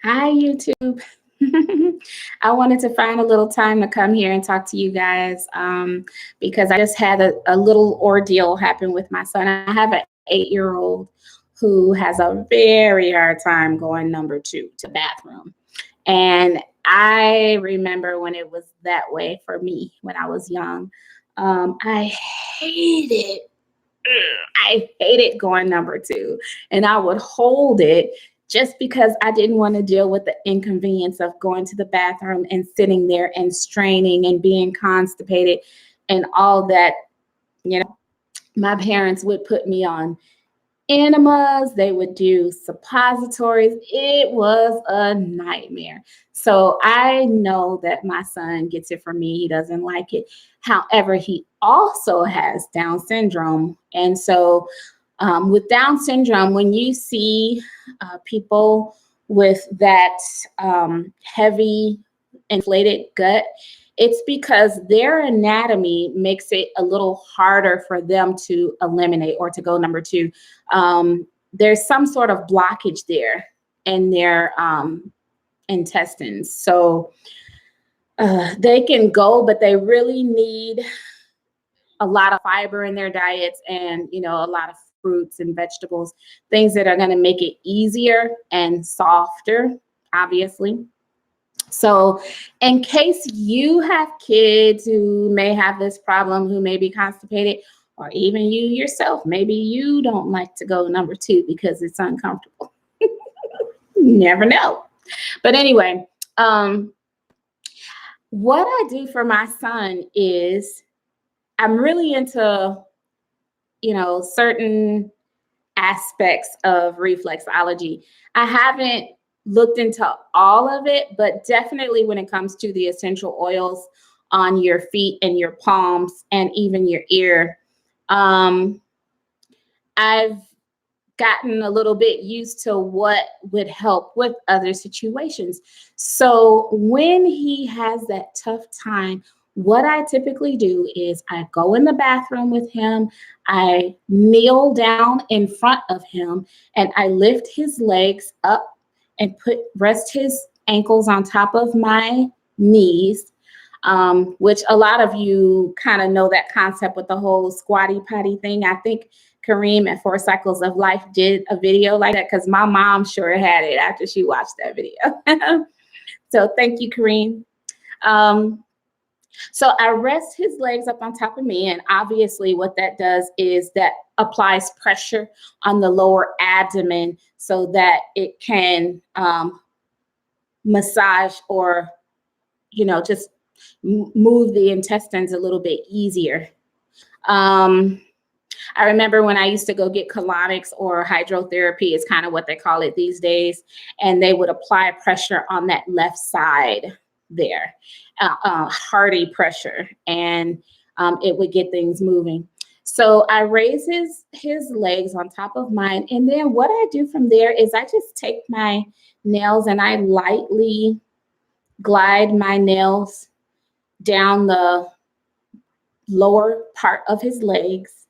Hi, YouTube. I wanted to find a little time to come here and talk to you guys because I just had a little ordeal happen with my son. I have an 8-year-old who has a very hard time going number two to the bathroom. And I remember when it was that way for me when I was young. I hated I hated going number two. And I would hold it just because I didn't want to deal with the inconvenience of going to the bathroom and sitting there and straining and being constipated and all that. My parents would put me on enemas, they would do suppositories. It was a nightmare. So I know that my son gets it from me. He doesn't like it. However, he also has Down syndrome. And so with Down syndrome, when you see people with that heavy inflated gut, it's because their anatomy makes it a little harder for them to eliminate or to go number two. There's some sort of blockage there in their intestines. So they can go, but they really need a lot of fiber in their diets and, a lot of fruits and vegetables, things that are going to make it easier and softer, obviously. So in case you have kids who may have this problem, who may be constipated, or even you yourself, maybe you don't like to go number two because it's uncomfortable. You never know. But anyway, what I do for my son is I'm really into, certain aspects of reflexology. I haven't looked into all of it, but definitely when it comes to the essential oils on your feet and your palms and even your ear, I've gotten a little bit used to what would help with other situations. So when he has that tough time, what I typically do is I go in the bathroom with him, I kneel down in front of him, and I lift his legs up and rest his ankles on top of my knees, which a lot of you kind of know that concept with the whole squatty potty thing. I think Kareem at 4 Cycles of Life did a video like that because my mom sure had it after she watched that video. So thank you, Kareem. So I rest his legs up on top of me, and obviously what that does is that applies pressure on the lower abdomen so that it can massage or, just move the intestines a little bit easier. I remember when I used to go get colonics or hydrotherapy is kind of what they call it these days. And they would apply pressure on that left side there, hearty pressure, and it would get things moving. So I raise his legs on top of mine. And then what I do from there is I just take my nails and I lightly glide my nails down the lower part of his legs,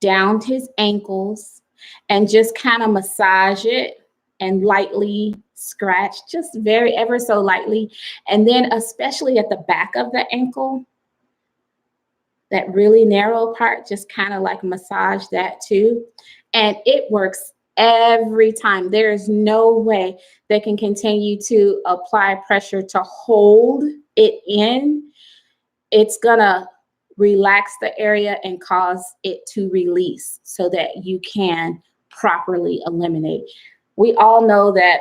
down his ankles, and just kind of massage it and lightly scratch, just very ever so lightly. And then especially at the back of the ankle, that really narrow part, just kind of like massage that too. And it works every time. There is no way they can continue to apply pressure to hold it in. It's gonna relax the area and cause it to release so that you can properly eliminate. We all know that,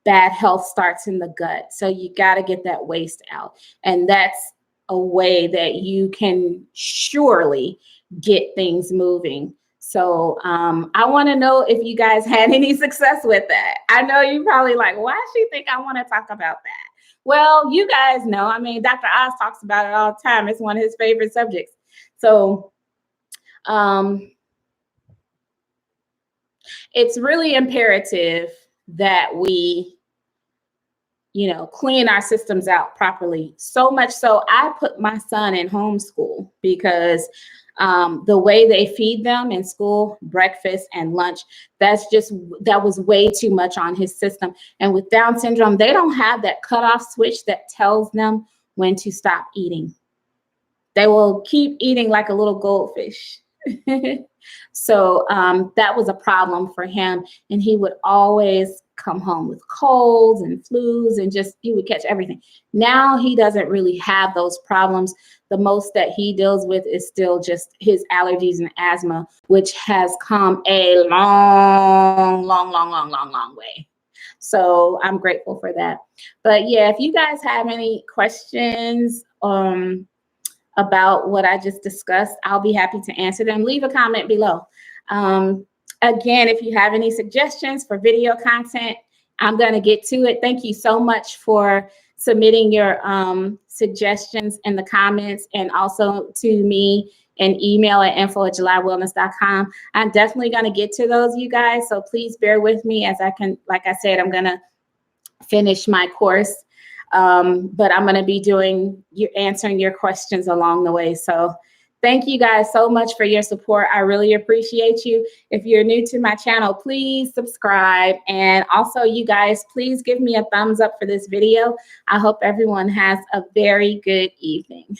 bad health starts in the gut. So you got to get that waste out. And that's a way that you can surely get things moving. So I want to know if you guys had any success with that. I know you probably like, why does she think I want to talk about that? Well, you guys know, Dr. Oz talks about it all the time. It's one of his favorite subjects. So it's really imperative that we, clean our systems out properly. So much so I put my son in homeschool because The way they feed them in school, breakfast and lunch, that was way too much on his system. And with Down syndrome, they don't have that cutoff switch that tells them when to stop eating. They will keep eating like a little goldfish. So that was a problem for him. And he would always come home with colds and flus and he would catch everything. Now he doesn't really have those problems. The most that he deals with is still just his allergies and asthma, which has come a long, long, long, long, long, long way. So I'm grateful for that. But yeah, if you guys have any questions, about what I just discussed, I'll be happy to answer them. Leave a comment below. Again, if you have any suggestions for video content, I'm going to get to it. Thank you so much for submitting your suggestions in the comments, and also to me an email at info@JulyWellness.com. I'm definitely going to get to those, you guys. So please bear with me as like I said, I'm going to finish my course. But I'm going to be answering your questions along the way. So thank you guys so much for your support. I really appreciate you. If you're new to my channel, please subscribe. And also, you guys, please give me a thumbs up for this video. I hope everyone has a very good evening.